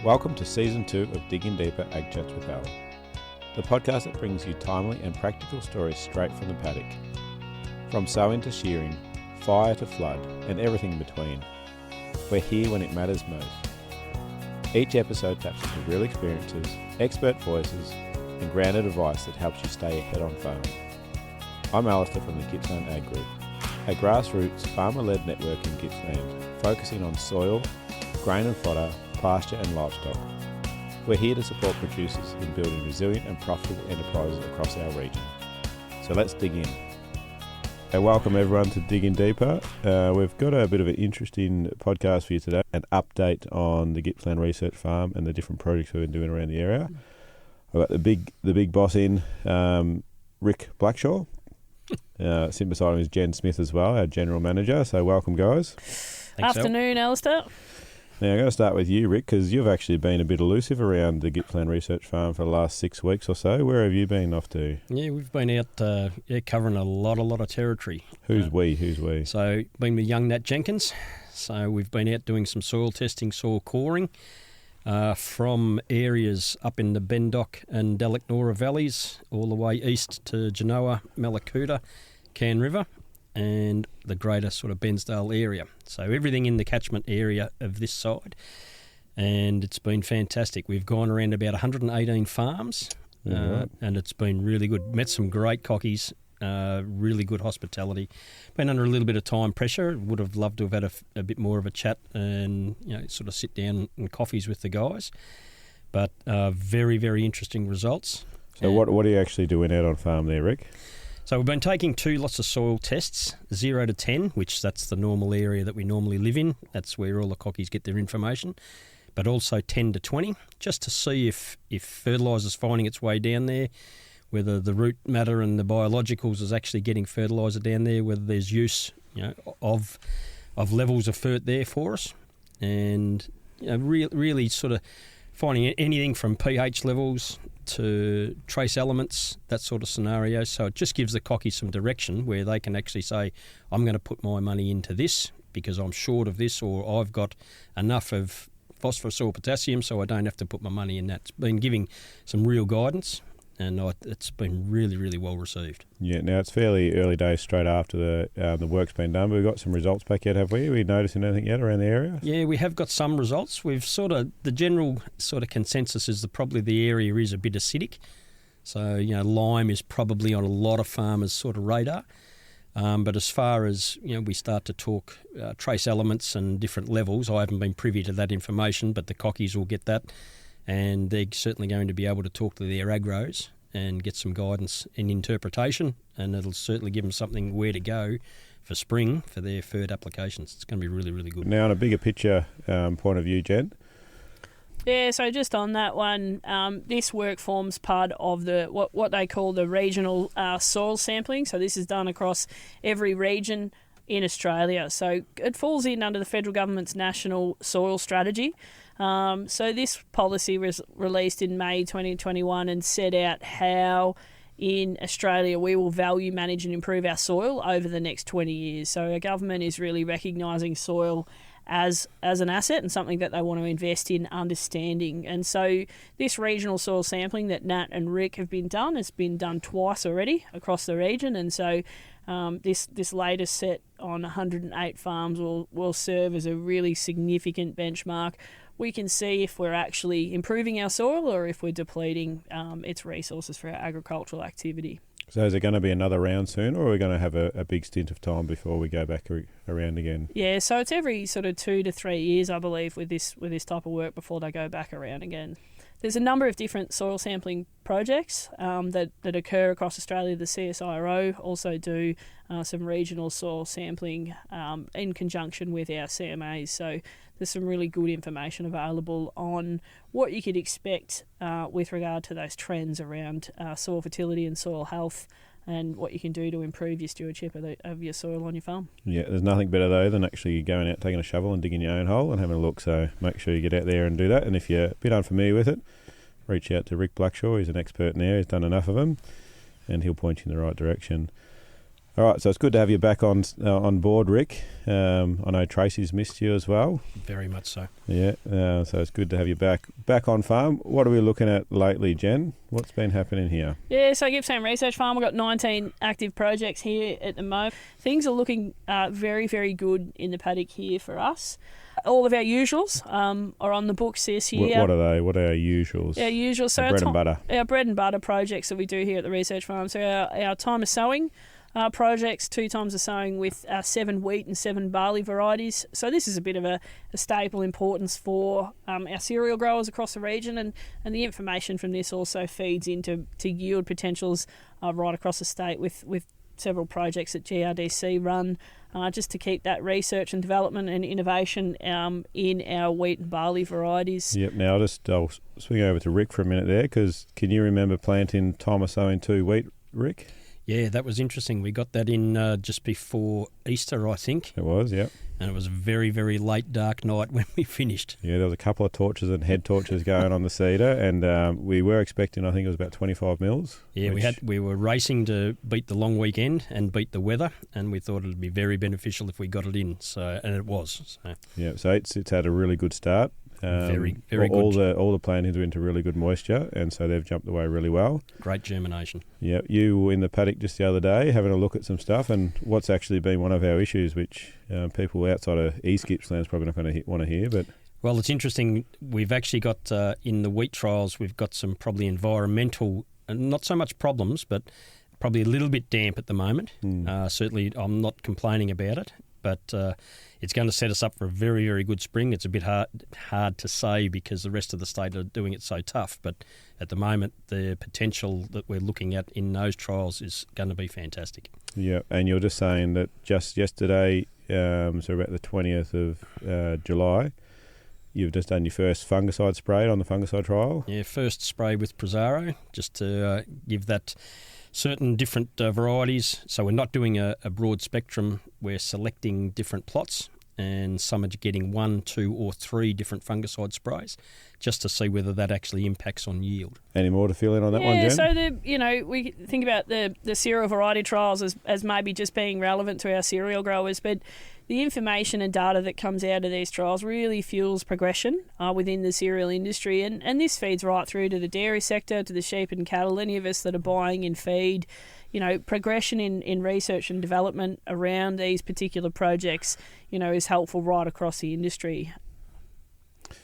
Welcome to Season 2 of Digging Deeper Ag Chats with Al, the podcast that brings you timely and practical stories straight from the paddock. From sowing to shearing, fire to flood, and everything in between. We're here when it matters most. Each episode taps into real experiences, expert voices, and grounded advice that helps you stay ahead on farm. I'm Alistair from the Gippsland Ag Group, a grassroots farmer-led network in Gippsland, focusing on soil, grain and fodder, pasture and livestock. We're here to support producers in building resilient and profitable enterprises across our region. So let's dig in. Welcome everyone to Digging Deeper. We've got a bit of an interesting podcast for you today, an update on the Gippsland Research Farm and the different projects we've been doing around the area. I've got the big boss in, Rick Blackshaw. Sitting beside him is Jen Smith as well, our General Manager. So welcome, guys. Thanks, Afternoon, Alistair. Now, I'm going to start with you, Rick, because you've actually been a bit elusive around the Gippsland Research Farm for the last 6 weeks or so. Where have you been off to? Yeah, we've been out covering a lot of territory. Who's we? So, been with young Nat Jenkins. So, we've been out doing some soil testing, soil coring from areas up in the Bendoc and Daleknora valleys, all the way east to Genoa, Malakuta, Cairn River, and the greater sort of Bairnsdale area. So everything in the catchment area of this side. And it's been fantastic. We've gone around about 118 farms, and it's been really good. Met some great cockies, really good hospitality. Been under a little bit of time pressure. Would have loved to have had a bit more of a chat and sort of sit down and coffees with the guys. But very, very interesting results. So what are you actually doing out on farm there, Rick? So we've been taking 2 lots of soil tests, 0 to 10, which that's the normal area that we normally live in. That's where all the cockies get their information. But also 10 to 20, just to see if fertiliser's finding its way down there, whether the root matter and the biologicals is actually getting fertiliser down there, whether there's use of levels of fert there for us. And really sort of finding anything from pH levels to trace elements, that sort of scenario. So it just gives the cocky some direction where they can actually say, I'm going to put my money into this because I'm short of this, or I've got enough of phosphorus or potassium so I don't have to put my money in that. It's been giving some real guidance, and it's been really, really well received. Yeah, now it's fairly early days straight after the work's been done, but we've got some results back yet, have we? Are we noticing anything yet around the area? Yeah, we have got some results. We've the general sort of consensus is that probably the area is a bit acidic. So, lime is probably on a lot of farmers' sort of radar. But as far as, we start to talk trace elements and different levels, I haven't been privy to that information, but the cockies will get that. And they're certainly going to be able to talk to their agros and get some guidance in interpretation, and it'll certainly give them something where to go for spring for their fert applications. It's going to be really, really good. Now, on a bigger picture point of view, Jen? Yeah, so just on that one, this work forms part of the what they call the regional soil sampling. So this is done across every region in Australia. So it falls in under the federal government's national soil strategy. So this policy was released in May 2021 and set out how in Australia we will value, manage and improve our soil over the next 20 years. So our government is really recognising soil as an asset and something that they want to invest in understanding. And so this regional soil sampling that Nat and Rick have been done has been done twice already across the region. And so this latest set on 108 farms will serve as a really significant benchmark. We can see if we're actually improving our soil or if we're depleting its resources for our agricultural activity. So is it going to be another round soon, or are we going to have a big stint of time before we go back around again? Yeah, so it's every sort of 2 to 3 years, I believe, with this type of work before they go back around again. There's a number of different soil sampling projects that occur across Australia. The CSIRO also do some regional soil sampling in conjunction with our CMAs. So there's some really good information available on what you could expect with regard to those trends around soil fertility and soil health, and what you can do to improve your stewardship of your soil on your farm. Yeah, there's nothing better though than actually going out, taking a shovel and digging your own hole and having a look. So make sure you get out there and do that. And if you're a bit unfamiliar with it, reach out to Rick Blackshaw. He's an expert in there. He's done enough of them, and he'll point you in the right direction. All right, so it's good to have you back on board, Rick. I know Tracy's missed you as well. Very much so. Yeah, so it's good to have you back on farm. What are we looking at lately, Jen? What's been happening here? Yeah, so Gippsland Research Farm, we've got 19 active projects here at the moment. Things are looking very, very good in the paddock here for us. All of our usuals are on the books this year. What are they? What are our usuals? Our usuals, so bread and butter. Our bread and butter projects that we do here at the research farm. So our time of sowing projects, 2 times of sowing with 7 wheat and 7 barley varieties. So this is a bit of a staple importance for our cereal growers across the region, and the information from this also feeds into yield potentials right across the state with several projects that GRDC run just to keep that research and development and innovation in our wheat and barley varieties. Yep, now I'll swing over to Rick for a minute there, because can you remember planting time of sowing 2 wheat, Rick? Yeah, that was interesting. We got that in just before Easter, I think. It was, yeah. And it was a very, very late, dark night when we finished. Yeah, there was a couple of torches and head torches going on the cedar, and we were expecting, I think it was about 25 mils. Yeah, we were racing to beat the long weekend and beat the weather, and we thought it would be very beneficial if we got it in. And it was. So. Yeah, so it's had a really good start. Very good. All the plantings are into really good moisture, and so they've jumped away really well. Great germination. Yeah, you were in the paddock just the other day having a look at some stuff, and what's actually been one of our issues, which people outside of East Gippsland is probably not going to want to hear, but... Well, it's interesting. We've actually got, in the wheat trials, we've got some probably environmental, not so much problems, but probably a little bit damp at the moment. Certainly, I'm not complaining about it, but it's going to set us up for a very, very good spring. It's a bit hard to say because the rest of the state are doing it so tough, but at the moment, the potential that we're looking at in those trials is going to be fantastic. Yeah, and you're just saying that just yesterday, so about the 20th of July, you've just done your first fungicide spray on the fungicide trial? Yeah, first spray with Prosaro, just to give that certain different varieties. So we're not doing a broad spectrum. We're selecting different plots, and some are getting 1, 2 or 3 different fungicide sprays just to see whether that actually impacts on yield. Any more to fill in on that one, Jen? Yeah, so we think about the cereal variety trials as maybe just being relevant to our cereal growers, but the information and data that comes out of these trials really fuels progression within the cereal industry, and this feeds right through to the dairy sector, to the sheep and cattle, any of us that are buying in feed. Progression in research and development around these particular projects, is helpful right across the industry.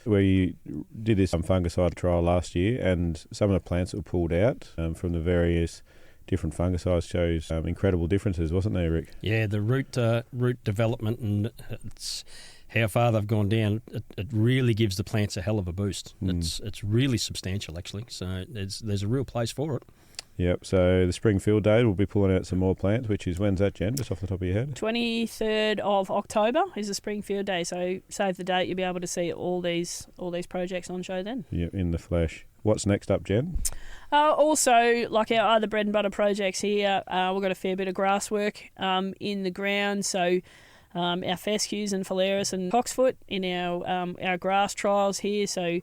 We did this fungicide trial last year, and some of the plants that were pulled out from the various different fungicides shows incredible differences, wasn't there, Rick? Yeah, the root development and how far they've gone down, it really gives the plants a hell of a boost. It's really substantial, actually. So there's a real place for it. Yep, so the spring field day, we'll be pulling out some more plants, which is, when's that, Jen, just off the top of your head? 23rd of October is the spring field day, so save the date, you'll be able to see all these projects on show then. Yeah, in the flesh. What's next up, Jen? Also, like our other bread and butter projects here, we've got a fair bit of grass work in the ground, so our fescues and phalaris and cocksfoot in our grass trials here, so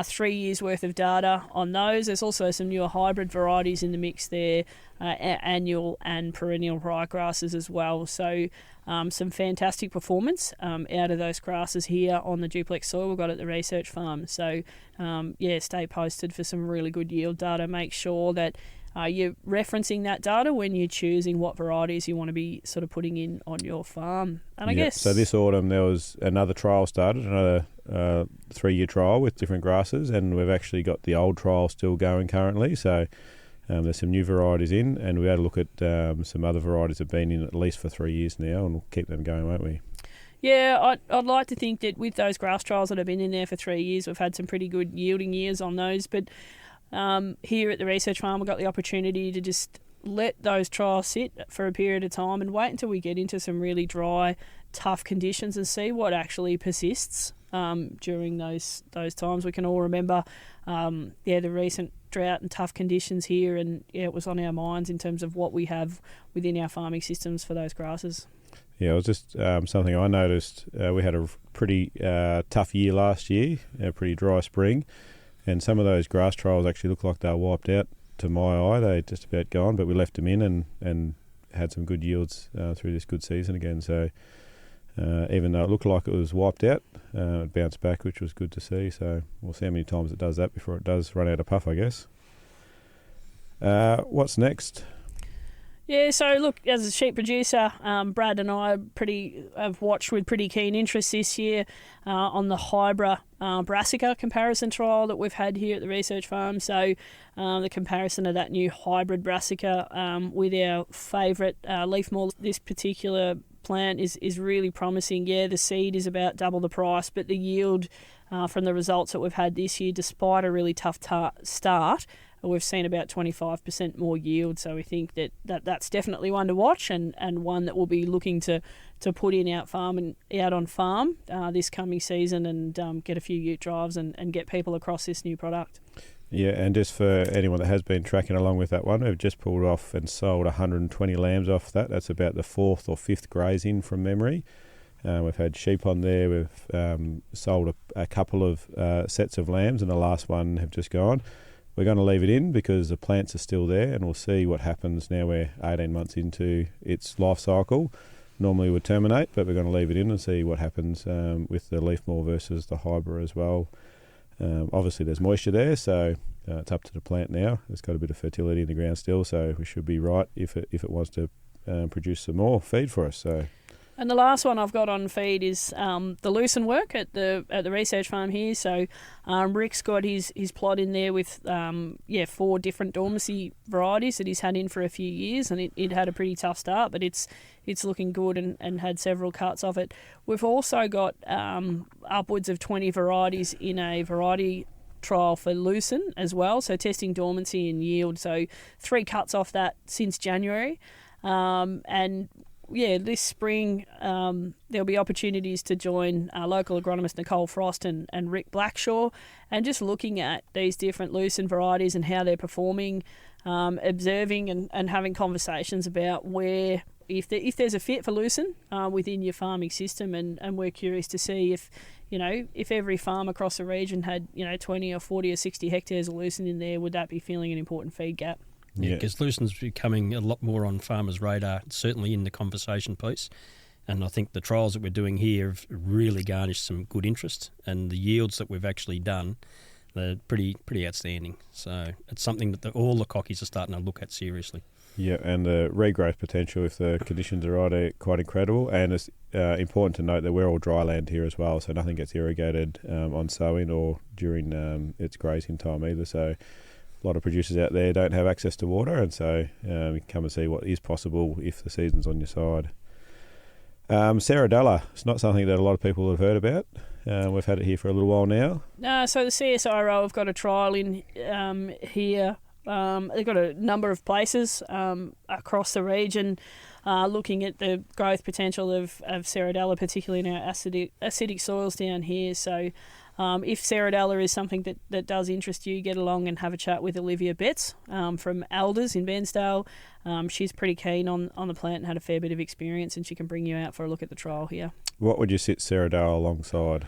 3 years worth of data on those. There's also some newer hybrid varieties in the mix there, annual and perennial ryegrasses as well. So some fantastic performance out of those grasses here on the duplex soil we've got at the research farm. So stay posted for some really good yield data. Make sure that you're referencing that data when you're choosing what varieties you want to be sort of putting in on your farm. And I guess... So this autumn there was another trial started, another 3-year trial with different grasses, and we've actually got the old trial still going currently. So there's some new varieties in, and we had a look at some other varieties that have been in at least for 3 years now, and we'll keep them going, won't we? Yeah, I'd like to think that with those grass trials that have been in there for 3 years, we've had some pretty good yielding years on those, but here at the research farm, we've got the opportunity to just let those trials sit for a period of time and wait until we get into some really dry, tough conditions and see what actually persists during those times. We can all remember the recent drought and tough conditions here, and it was on our minds in terms of what we have within our farming systems for those grasses. Yeah, it was just something I noticed. We had a pretty tough year last year, a pretty dry spring, and some of those grass trials actually look like they were wiped out to my eye. They're just about gone, but we left them in and had some good yields through this good season again. So even though it looked like it was wiped out, it bounced back, which was good to see. So we'll see how many times it does that before it does run out of puff, I guess. What's next? Yeah, so look, as a sheep producer, Brad and I have watched with pretty keen interest this year on the Hybrid Brassica comparison trial that we've had here at the research farm. So the comparison of that new hybrid Brassica with our favourite leaf mould. This particular plant is really promising. Yeah, the seed is about double the price, but the yield from the results that we've had this year, despite a really tough start, we've seen about 25% more yield. So we think that's definitely one to watch and one that we'll be looking to put in out on farm this coming season and get a few ute drives and get people across this new product. Yeah, and just for anyone that has been tracking along with that one, we've just pulled off and sold 120 lambs off that. That's about the 4th or 5th grazing from memory. We've had sheep on there. We've sold a couple of sets of lambs, and the last one have just gone. We're going to leave it in because the plants are still there, and we'll see what happens now we're 18 months into its life cycle. Normally would terminate, but we're going to leave it in and see what happens with the leaf mould versus the hybrid as well. Obviously there's moisture there, so it's up to the plant now. It's got a bit of fertility in the ground still, so we should be right if it wants to produce some more feed for us. So. And the last one I've got on feed is the Lucerne work at the research farm here. So Rick's got his plot in there with 4 different dormancy varieties that he's had in for a few years, and it had a pretty tough start, but it's looking good and had several cuts of it. We've also got upwards of 20 varieties in a variety trial for Lucerne as well, so testing dormancy and yield. So 3 cuts off that since January, and this spring there'll be opportunities to join local agronomist Nicole Frost and Rick Blackshaw, and just looking at these different Lucerne varieties and how they're performing, observing and having conversations about where if there's a fit for Lucerne within your farming system, and we're curious to see if every farm across the region had 20 or 40 or 60 hectares of Lucerne in there, would that be filling an important feed gap? Yeah, because Lucerne's becoming a lot more on farmers' radar, certainly in the conversation piece. And I think the trials that we're doing here have really garnished some good interest, and the yields that we've actually done, they're pretty outstanding. So it's something that all the cockies are starting to look at seriously. Yeah, and the regrowth potential, if the conditions are right, are quite incredible. And it's important to note that we're all dry land here as well, so nothing gets irrigated on sowing or during its grazing time either. So a lot of producers out there don't have access to water, and so you come and see what is possible if the season's on your side. Ceradella, it's not something that a lot of people have heard about. We've had it here for a little while now. So the CSIRO have got a trial in here. They've got a number of places across the region looking at the growth potential of Ceradella, particularly in our acidic soils down here. So if Ceradella is something that does interest you, get along and have a chat with Olivia Betts from Elders in Bairnsdale. She's pretty keen on the plant and had a fair bit of experience, and she can bring you out for a look at the trial here. What would you sit Ceradella alongside?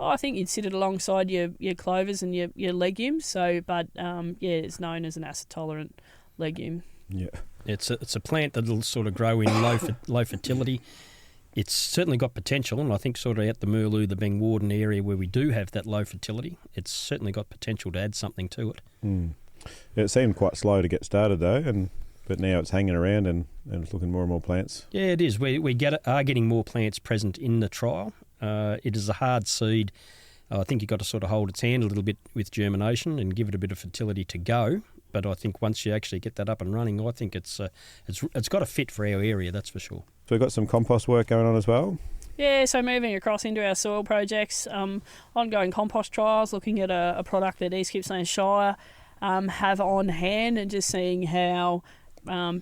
I think you'd sit it alongside your clovers and your legumes. So, but it's known as an acid-tolerant legume. Yeah, it's a plant that'll sort of grow in low fertility. It's certainly got potential, and I think sort of at the Merloo, the Beng Warden area where we do have that low fertility, it's certainly got potential to add something to it. It seemed quite slow to get started though, but now it's hanging around and it's looking more and more plants. Yeah, it is. We are getting more plants present in the trial. It is a hard seed. I think you've got to sort of hold its hand a little bit with germination and give it a bit of fertility to go. But I think once you actually get that up and running, I think it's got a fit for our area, that's for sure. So we've got some compost work going on as well? Yeah, so moving across into our soil projects, ongoing compost trials, looking at a product that East Gippsland Shire have on hand and just seeing how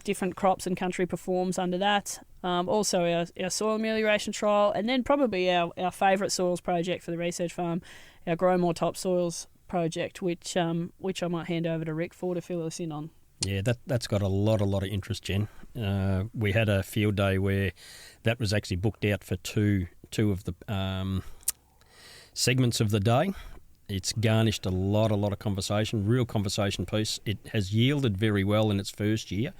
different crops and country performs under that. Also our soil amelioration trial, and then probably our favourite soils project for the research farm, our Grow More Topsoils project, which I might hand over to Rick to fill us in on. Yeah, that's got a lot of interest, Jen. We had a field day where that was actually booked out for two of the segments of the day. It's garnished a lot of conversation, real conversation piece. It has yielded very well in its first year.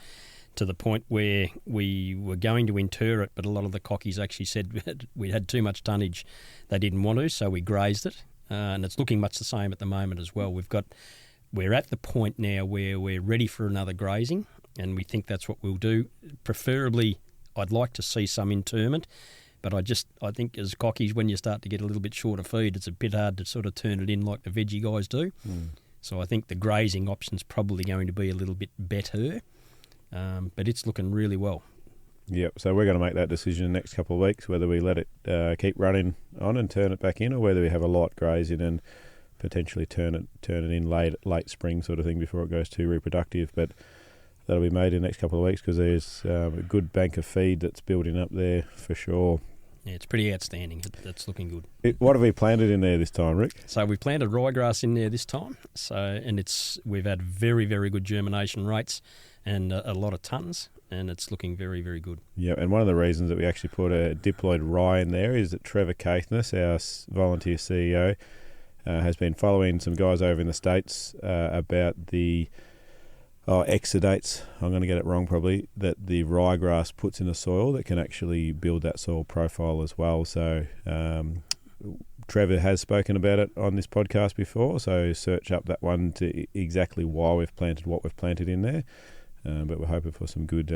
to the point where we were going to inter it, but a lot of the cockies actually said we had too much tonnage. They didn't want to, so we grazed it. And it's looking much the same at the moment as well. We're at the point now where we're ready for another grazing, and we think that's what we'll do. Preferably, I'd like to see some interment, but I think as cockies, when you start to get a little bit short of feed, it's a bit hard to sort of turn it in like the veggie guys do. So I think the grazing option's probably going to be a little bit better. But it's looking really well. Yep, so we're going to make that decision in the next couple of weeks, whether we let it keep running on and turn it back in, or whether we have a light grazing and potentially turn it in late spring sort of thing before it goes too reproductive. But that'll be made in the next couple of weeks because there's a good bank of feed that's building up there for sure. Yeah, it's pretty outstanding. That's looking good. What have we planted in there this time, Rick? So we planted ryegrass in there this time. We've had very, very good germination rates and a lot of tonnes, and it's looking very, very good. Yeah, and one of the reasons that we actually put a diploid rye in there is that Trevor Caithness, our volunteer CEO, has been following some guys over in the States about the exudates, I'm going to get it wrong probably, that the ryegrass puts in the soil that can actually build that soil profile as well. So Trevor has spoken about it on this podcast before, so search up that one to exactly why we've planted what we've planted in there. But we're hoping for some good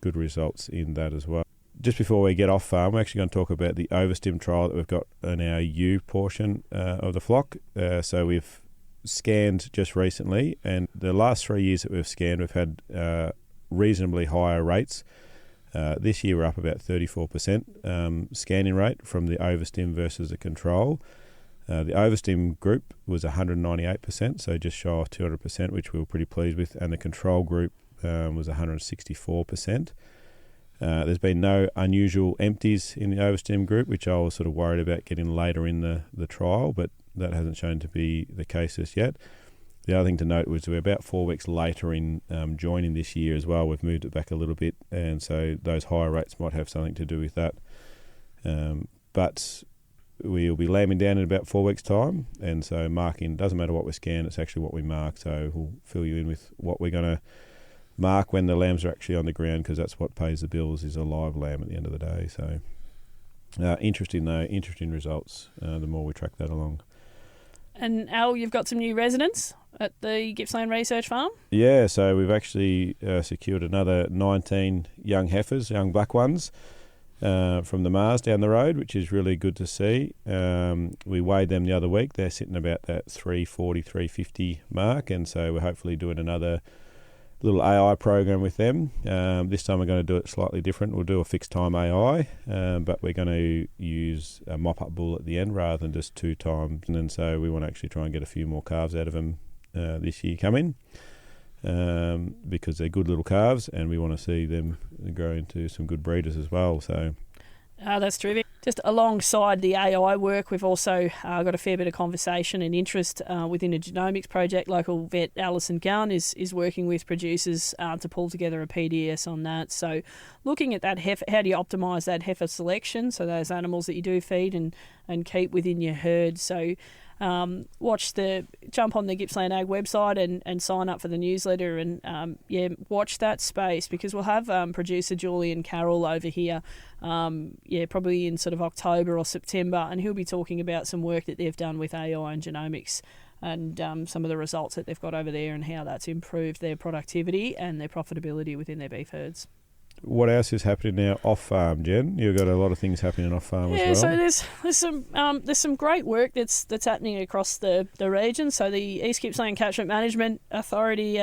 results in that as well. Just before we get off farm, we're actually going to talk about the Ovastim trial that we've got in our ewe portion of the flock. So we've scanned just recently, and the last 3 years that we've scanned, we've had reasonably higher rates. This year we're up about 34% scanning rate from the Ovastim versus the control. The Ovastim group was 198%, so just shy of 200%, which we were pretty pleased with, and the control group was 164%. There's been no unusual empties in the Ovastim group, which I was sort of worried about getting later in the trial, but that hasn't shown to be the case as yet. The other thing to note was we're about 4 weeks later in joining this year as well. We've moved it back a little bit, and so those higher rates might have something to do with that. But we'll be lambing down in about 4 weeks' time, and so marking doesn't matter what we scan, it's actually what we mark. So we'll fill you in with what we're going to mark when the lambs are actually on the ground, because that's what pays the bills, is a live lamb at the end of the day. So interesting results the more we track that along. And Al, you've got some new residents at the Gippsland Research Farm? Yeah, so we've actually secured another 19 young heifers, young black ones, from the Mars down the road, which is really good to see. We weighed them the other week. They're sitting about that 340, 350 mark, and so we're hopefully doing another little AI program with them. This time we're going to do it slightly different. We'll do a fixed time AI, but we're going to use a mop-up bull at the end rather than just 2 times. And so we want to actually try and get a few more calves out of them this year coming, because they're good little calves, and we want to see them grow into some good breeders as well. So that's terrific. Just alongside the AI work, we've also got a fair bit of conversation and interest within a genomics project. Local vet Alison Gunn is working with producers to pull together a PDS on that. So looking at that heifer, how do you optimise that heifer selection, so those animals that you do feed and keep within your herd. So jump on the Gippsland Ag website and sign up for the newsletter, and watch that space, because we'll have producer Julian Carroll over here probably in sort of October or September, and he'll be talking about some work that they've done with AI and genomics, and some of the results that they've got over there and how that's improved their productivity and their profitability within their beef herds. What else is happening now off farm, Jen? You've got a lot of things happening off farm as well. Yeah, so there's some great work that's happening across the region. So the East Gippsland Catchment Management Authority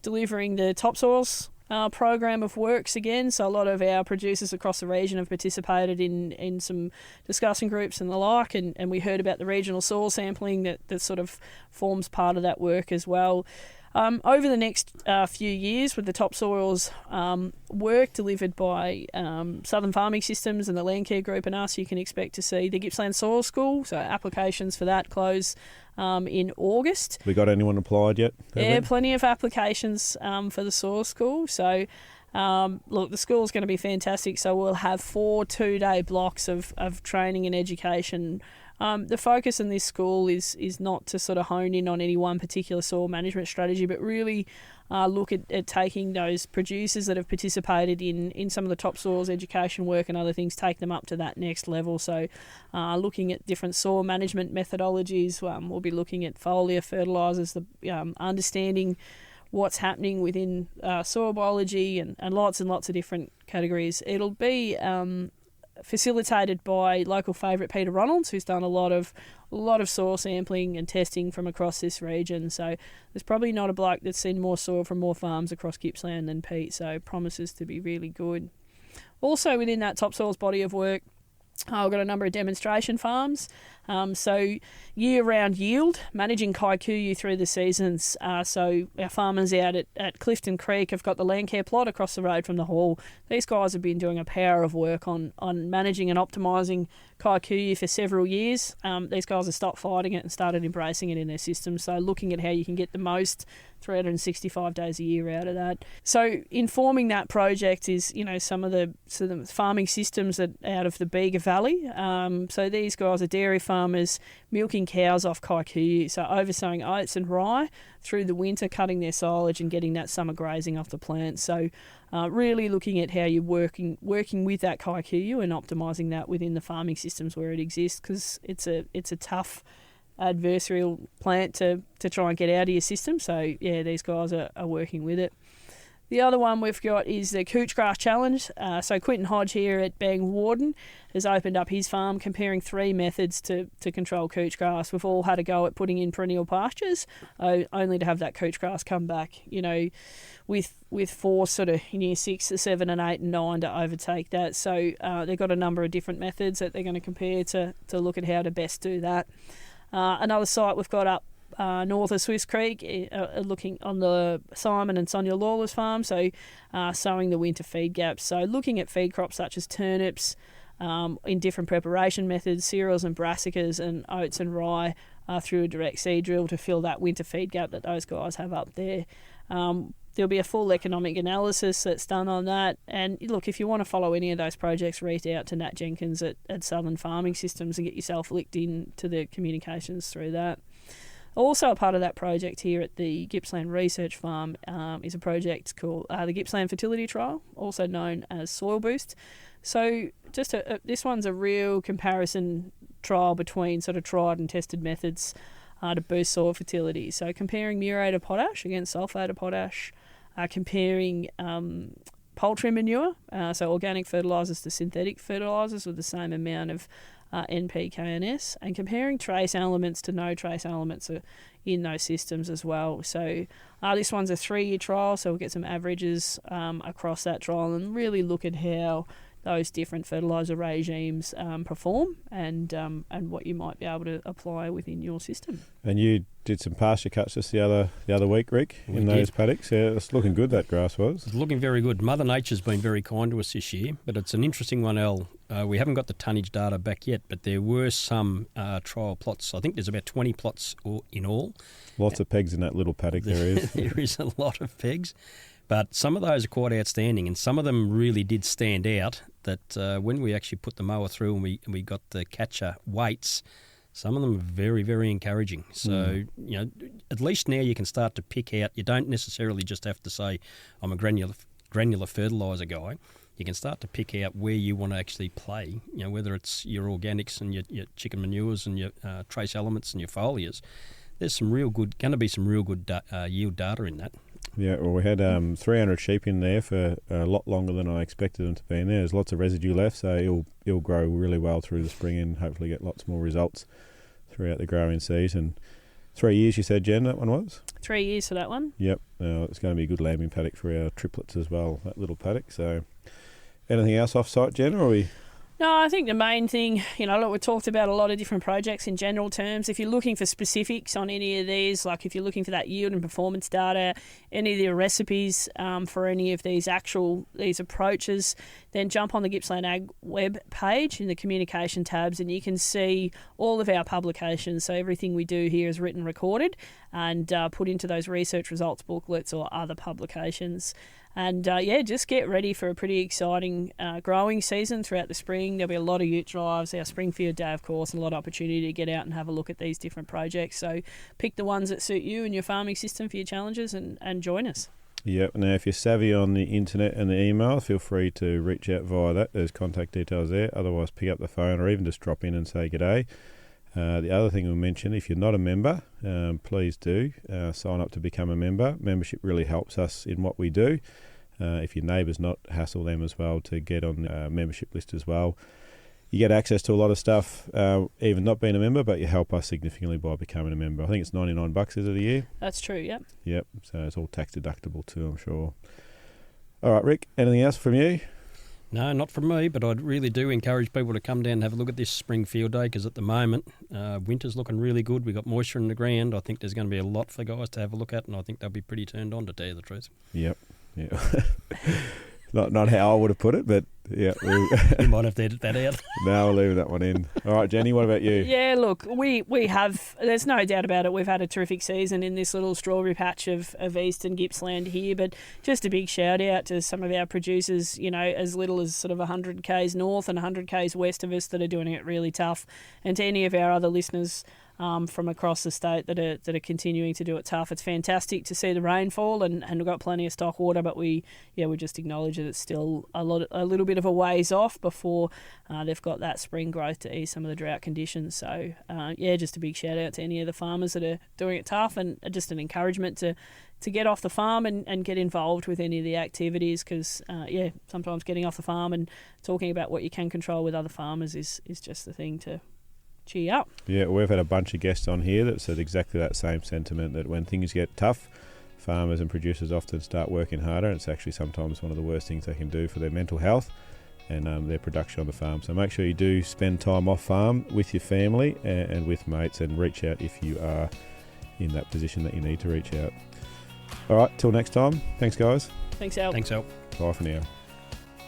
delivering the topsoils program of works again. So a lot of our producers across the region have participated in some discussing groups and the like, and we heard about the regional soil sampling that sort of forms part of that work as well. Over the next few years, with the topsoils work delivered by Southern Farming Systems and the Landcare Group and us, you can expect to see the Gippsland Soil School, so applications for that close in August. We got anyone applied yet? Yeah, plenty of applications for the Soil School. So, the school's going to be fantastic. So we'll have 4 two-day blocks of training and education The focus in this school is not to sort of hone in on any one particular soil management strategy, but really look at taking those producers that have participated in some of the topsoils education work and other things, take them up to that next level. So looking at different soil management methodologies, we'll be looking at foliar fertilisers, understanding what's happening within soil biology and lots of different categories. It'll be facilitated by local favourite Peter Ronalds, who's done a lot of soil sampling and testing from across this region. So there's probably not a bloke that's seen more soil from more farms across Gippsland than Pete, so promises to be really good. Also within that topsoils body of work, I've got a number of demonstration farms. So year-round yield, managing kikuyu through the seasons. So our farmers out at Clifton Creek have got the land care plot across the road from the hall. These guys have been doing a power of work on managing and optimising kikuyu for several years. These guys have stopped fighting it and started embracing it in their system. So looking at how you can get the most 365 days a year out of that. So informing that project is, some of the farming systems out of the Bega Valley. So these guys are dairy farmers milking cows off kikuyu, so oversowing oats and rye through the winter, cutting their silage and getting that summer grazing off the plant. So really looking at how you're working with that kikuyu and optimising that within the farming systems where it exists, because it's a tough adversarial plant to try and get out of your system. So yeah, these guys are working with it. The other one we've got is the Couch Grass Challenge. So Quinton Hodge here at Bang Warden has opened up his farm comparing 3 methods to control couch grass. We've all had a go at putting in perennial pastures, only to have that couch grass come back, with 4 sort of year 6, 7 and 8 and 9 to overtake that. So they've got a number of different methods that they're going to compare to look at how to best do that. Another site we've got up north of Swiss Creek, looking on the Simon and Sonia Lawler's farm, so sowing the winter feed gaps. So looking at feed crops such as turnips in different preparation methods, cereals and brassicas and oats and rye through a direct seed drill to fill that winter feed gap that those guys have up there. There'll be a full economic analysis that's done on that. And look, if you want to follow any of those projects, reach out to Nat Jenkins at Southern Farming Systems and get yourself linked in to the communications through that. Also a part of that project here at the Gippsland Research Farm is a project called the Gippsland Fertility Trial, also known as Soil Boost. So just this one's a real comparison trial between sort of tried and tested methods to boost soil fertility. So comparing muriate of potash against sulphate of potash, comparing poultry manure, so organic fertilisers to synthetic fertilisers with the same amount of NP, K and S, and comparing trace elements to no trace elements in those systems as well. So this one's a 3-year trial, so we'll get some averages across that trial and really look at how those different fertiliser regimes perform and what you might be able to apply within your system. And you did some pasture cuts just the other week, Rick, in those paddocks. Yeah, it's looking good, that grass was. It's looking very good. Mother Nature's been very kind to us this year, but it's an interesting one, Al. We haven't got the tonnage data back yet, but there were some trial plots. I think there's about 20 plots in all. Lots of pegs in that little paddock there is. There is a lot of pegs. But some of those are quite outstanding, and some of them really did stand out that when we actually put the mower through and we got the catcher weights, some of them are very, very encouraging. So, at least now you can start to pick out. You don't necessarily just have to say, I'm a granular fertiliser guy. You can start to pick out where you want to actually play, whether it's your organics and your chicken manures and your trace elements and your foliars. There's going to be some real good yield data in that. Yeah, well, we had 300 sheep in there for a lot longer than I expected them to be in there. There's lots of residue left, so it'll grow really well through the spring and hopefully get lots more results throughout the growing season. 3 years, you said, Jen, that one was? 3 years for that one. Yep. It's going to be a good lambing paddock for our triplets as well, that little paddock. So anything else off-site, Jen, or are we... No, I think the main thing, look, we talked about a lot of different projects in general terms. If you're looking for specifics on any of these, like if you're looking for that yield and performance data, any of the recipes for any of these approaches, then jump on the Gippsland Ag web page in the communication tabs and you can see all of our publications. So everything we do here is written, recorded and put into those research results booklets or other publications. And just get ready for a pretty exciting growing season throughout the spring. There'll be a lot of ute drives, our Springfield Day, of course, and a lot of opportunity to get out and have a look at these different projects. So pick the ones that suit you and your farming system for your challenges and join us. Yep. Now, if you're savvy on the internet and the email, feel free to reach out via that. There's contact details there. Otherwise, pick up the phone or even just drop in and say g'day. The other thing we'll mention, if you're not a member, please do sign up to become a member. Membership really helps us in what we do. If your neighbours not, hassle them as well to get on the membership list as well. You get access to a lot of stuff, even not being a member, but you help us significantly by becoming a member. I think it's $99, is it, a year? That's true, yep. Yep, so it's all tax deductible too, I'm sure. All right, Rick, anything else from you? No, not from me, but I really do encourage people to come down and have a look at this spring field day, because at the moment, winter's looking really good. We've got moisture in the ground. I think there's going to be a lot for guys to have a look at, and I think they'll be pretty turned on, to tell you the truth. Yep, yeah. Not how I would have put it, but yeah. You might have to edit that out. No, I'll leave that one in. All right, Jenny, what about you? Yeah, look, we have, there's no doubt about it, we've had a terrific season in this little strawberry patch of eastern Gippsland here, but just a big shout out to some of our producers, as little as sort of 100 k's north and 100 k's west of us that are doing it really tough, and to any of our other listeners from across the state that are continuing to do it tough. It's fantastic to see the rainfall, and we've got plenty of stock water, but we just acknowledge that it's still a little bit of a ways off before they've got that spring growth to ease some of the drought conditions. So just a big shout out to any of the farmers that are doing it tough, and just an encouragement to get off the farm and get involved with any of the activities, because sometimes getting off the farm and talking about what you can control with other farmers is just the thing to cheer up. Yeah, we've had a bunch of guests on here that said exactly that same sentiment, that when things get tough, farmers and producers often start working harder. It's actually sometimes one of the worst things they can do for their mental health and their production on the farm. So make sure you do spend time off farm with your family and with mates, and reach out if you are in that position that you need to reach out. All right, till next time. Thanks, guys. Thanks, Al. Thanks, Al. Bye for now.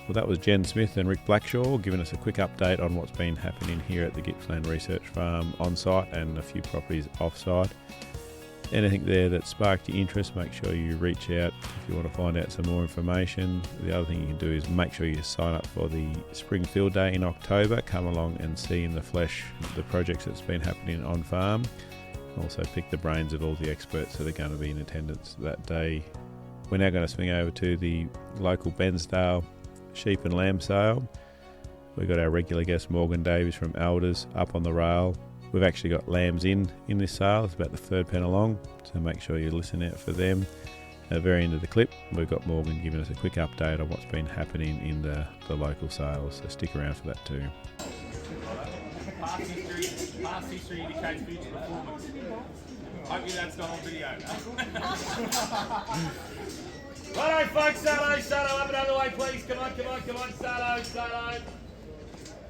Well, that was Jen Smith and Rick Blackshaw giving us a quick update on what's been happening here at the Gippsland Research Farm on-site and a few properties off-site. Anything there that sparked your interest, make sure you reach out if you want to find out some more information. The other thing you can do is make sure you sign up for the Spring Field Day in October. Come along and see in the flesh the projects that's been happening on farm. Also pick the brains of all the experts that are going to be in attendance that day. We're now going to swing over to the local Bairnsdale Sheep and Lamb sale. We've got our regular guest Morgan Davies from Elders up on the rail. We've actually got lambs in this sale. It's about the third pen along, so make sure you listen out for them. At the very end of the clip, we've got Morgan giving us a quick update on what's been happening in the local sales, so stick around for that too. Past history indicates future performance. Hopefully that's not on video. Righto folks, Sato, up and out of the way please. Come on, Sato.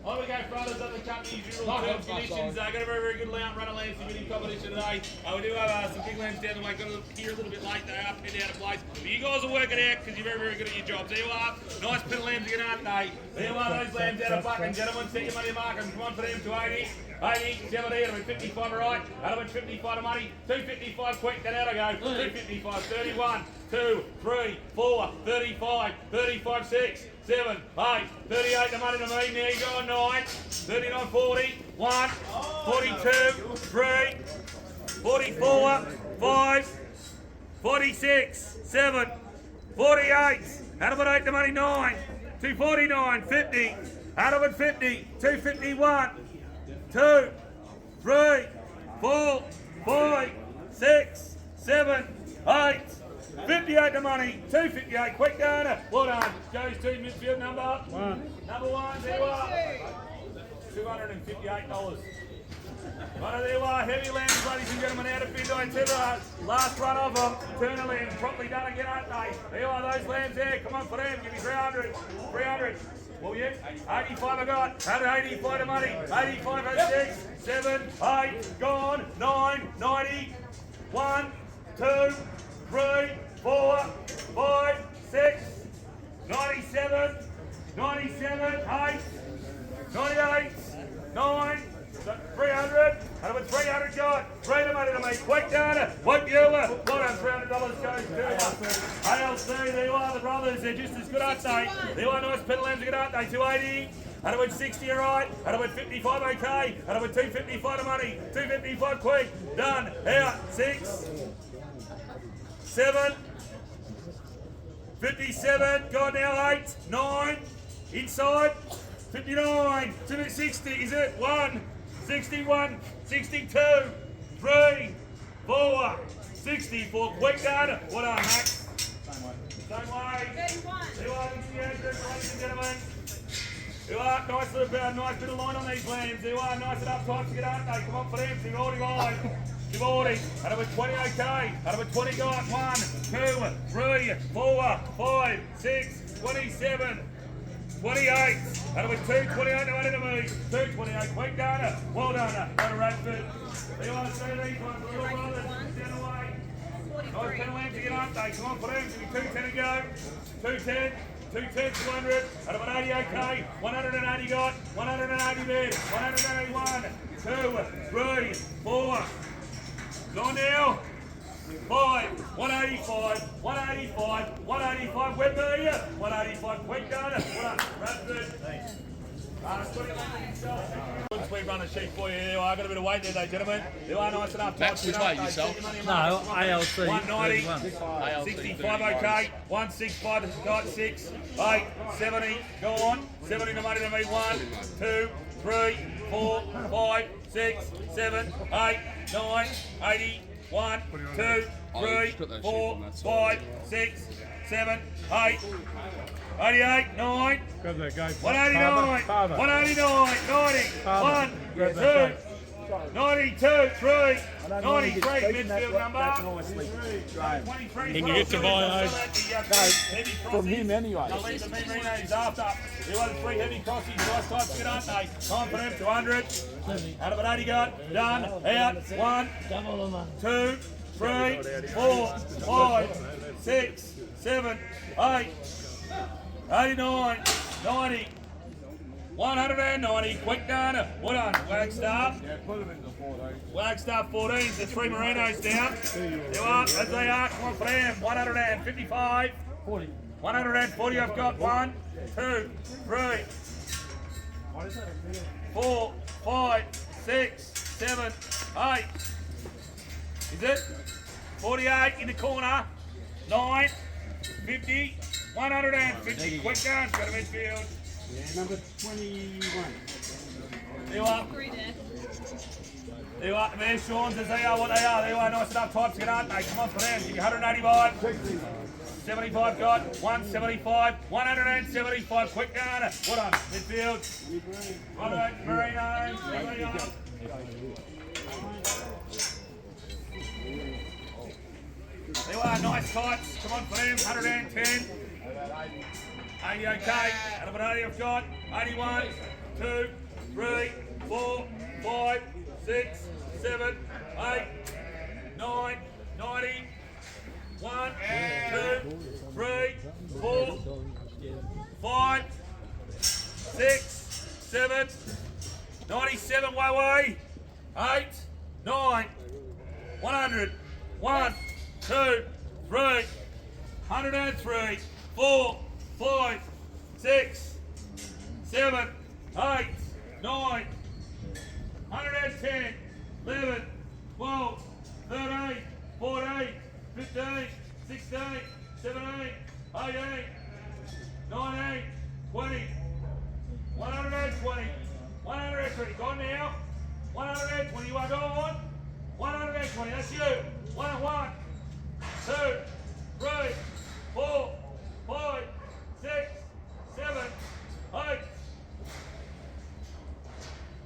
On we go, brothers, on the company's usual terms, conditions. Got a very good runner lamb submitting competition today. We do have some big lambs down the way. Got to here a little bit late, they are pinned out of place. But you guys will work it out because you're very good at your jobs. There you are. Nice pin of lambs again, aren't they? There you are, those lambs out of bucking. Gentlemen, set your money mark and come on for them to 80. 80, 70, it'll be 55 right. That'll be 55 of money. 255 quick, then out I go. 255, 31, 2, 3, 4, 35, 35, 6, 7, 8, 38 the money to me. Now you go on 9, 39, 40, 1, 42, 3, 44, 5, 46, 7, 48. Out of it 8 the money 9, 249, 50. Out of it 50, 251. 2, 3, 4, 5, 6, 7, 8, 58 the money, 258, quick down. Well done. Goes to midfield number 1. Number 1, there you are. $258. Right, there you are, heavy lambs, ladies and gentlemen, out of Bindai to the last run of them. Turn the lambs, properly done again, aren't they? There you are, those lambs there. Come on for them, give me 300. 300. Well, yeah, 85 I got, out of 85 the money, 85 at 6, 7, 8, gone, 9, 90, 1, 2, 3, 4, 5, 6, 97, 97, 8, 98, 9, 300, out of 300 got, 3 to money to me, way. Quick down. What you were? $300 goes to ALC. There you are, the brothers. They're just as good, aren't they? There you are, nice pedal lambs, good, aren't they? 280. And I went 60, all right. And I went 55, okay. And I went 255 to money. 255 quick. Done. Out. 6, 7, 57. Got now 8, 9. Inside. 59. 60. Is it? 1, 61, 62, 3, 4, 64. Quick done. What on, Max? Same way. 31. 31. Ladies and gentlemen. You are nice little line on these lambs. You are nice enough types to get, aren't they? Come on for them. You're already live. You've already. And it was 20 okay. And it was 20 got 1, 2, 3, 4, 5, 6, 27, 28. And it was 2, 28 to under me. 2, 28. Quick data. Well done. Go to Radford. You want to see these ones? Little brothers. Down away. Nice 10 lambs to get, aren't they? Come on for them. Give me 210 to go. 210. 210, 200, and about 80 okay, 180 got, 180 there, 181, 2, 3, 4, go now, 5, 185, 185, 185, where were you? 185, quick data, well done, Bradford. We run a sheep for you. There I got a bit of weight there, though, gentlemen. You are nice enough. Max, which way yourself? No, ALC. 190, 65 okay. 165 got 6, 8, 70. Go on. 70 to money to me. 1, 2, 3, 4, 5, 6, 7, 8, 9, 80. 1, 2, 3, 4, 5, 6, 7, 8. 88, 9, 189, 189, 90, 1, 2, 92, 3, 93, midfield number. 23. Can you get to buy from him anyway. I'll leave the Merinos after. He was 3 heavy crossies, nice types good, aren't they? Time for them, 200. Out of an 80 got, done, out, 1, 2, 3, 4, 5, 6, 7, 8. 89, 90, 190, quick done. What on? Wagstaff. Wagstaff 14, the 3 Merinos down. You are, as they are, come on for them. 155, 140, I've got 1, 2, 3, 4, 5, 6, 7, 8. Is it? 48 in the corner. 9, 50. 150, quick done, go to midfield. Yeah, number 21. There you are. There you are, the mares, Sean's, as they are what they are. There you are, nice enough types, get, aren't they? Come on for them, give you 185. 75 got, 175, 175, quick done. What on, midfield. Right, Merinos, there you are, nice types, come on for them, 110. 80 okay, and about 80 I've got, 81, 2, 3, 4, 5, 6, 7, 8, 9, 90, 1, 2, 3, 4, 5, 6, 7, 97, way, 8, 9, 100, 1, 2, 3, 103, 4, 5, 6, 7, 8, 9, 110, 11, 12, 13, 14, 15, 16, 17, 18, 19, 20, 120, 120, gone now, 120, you are gone, 120, that's you, 1, 2, 3, 4, 5, 6, 7, 8,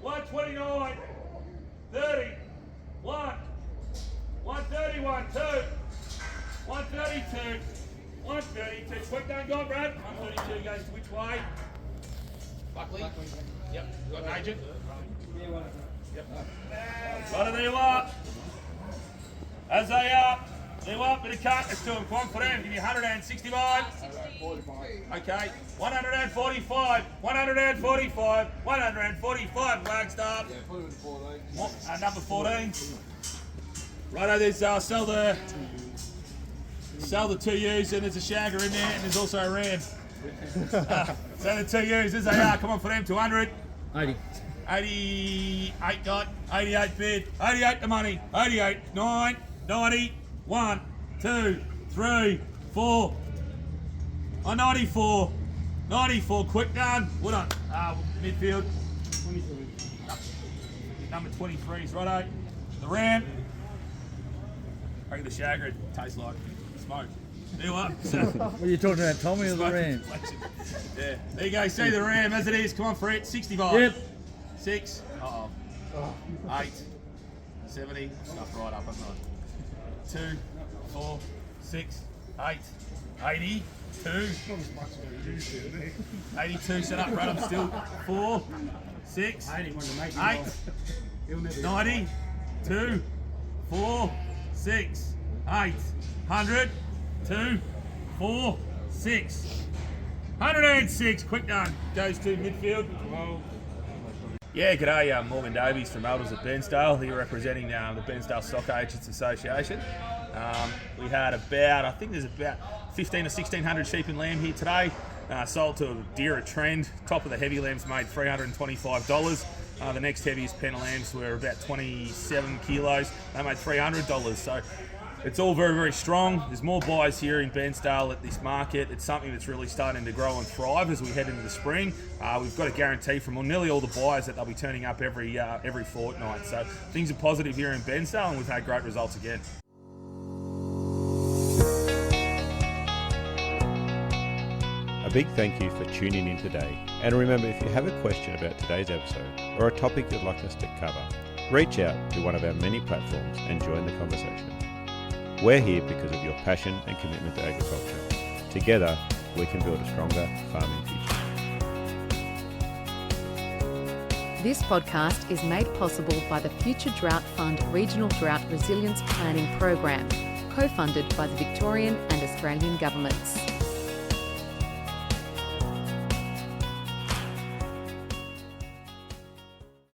129, 30, 1, 131, 2, 132, 132. Quick down, go, Brad. 132 goes to which way? Buckley. Yep. You got an agent? Yep. Right, there you are. As they are. There you are. Bit of carcass to them. Come on for them. Give you 165. Okay. 145. 145. 145. Wagstaff. Number 14. Righto, there's sell the 2 ewes, and there's a shagger in there, and there's also a ram. So the 2 ewes, there's they are. Come on for them, 200. 80. 88 got, 88 bid, 88 the money, 88, 9, 90, 1, 2, 3, 4, 94, 94, quick done, what on, midfield, 23. number 23 is righto, the ram, I reckon the shagger tastes like smoke. You know what? So, What are you talking about, Tommy, or the Ram? yeah, there you go, see the ram as it is, come on for it, 65. Yep. 6, 8, 70, stuff right up, haven't I? 2, 4, 6, 8, 82, 82, set up, right up still, 4, 6, 8, 90, 2, 4, 6, 8, 100, 2, 4, 6, 106, quick done, goes to midfield. Yeah, g'day, Morgan Davies from Elders at Bairnsdale, here representing the Bairnsdale Stock Agents Association. We had about, I think there's about 15 or 1600 sheep and lamb here today, sold to a dearer trend. Top of the heavy lambs made $325. The next heaviest pen of lambs were about 27 kilos, they made $300. So it's all very, very strong. There's more buyers here in Bairnsdale at this market. It's something that's really starting to grow and thrive as we head into the spring. We've got a guarantee from nearly all the buyers that they'll be turning up every fortnight. So things are positive here in Bairnsdale, and we've had great results again. A big thank you for tuning in today. And remember, if you have a question about today's episode or a topic you'd like us to cover, reach out to one of our many platforms and join the conversation. We're here because of your passion and commitment to agriculture. Together, we can build a stronger farming future. This podcast is made possible by the Future Drought Fund Regional Drought Resilience Planning Program, co-funded by the Victorian and Australian governments.